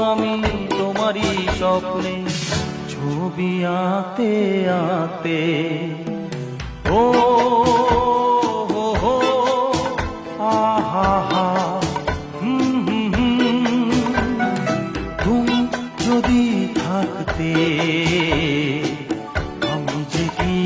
আমি তোমারই স্বপ্নে ছবি আঁতে আঁতে। ও হো হো আহা হা, তুমি যদি থাকতে আমি যে কি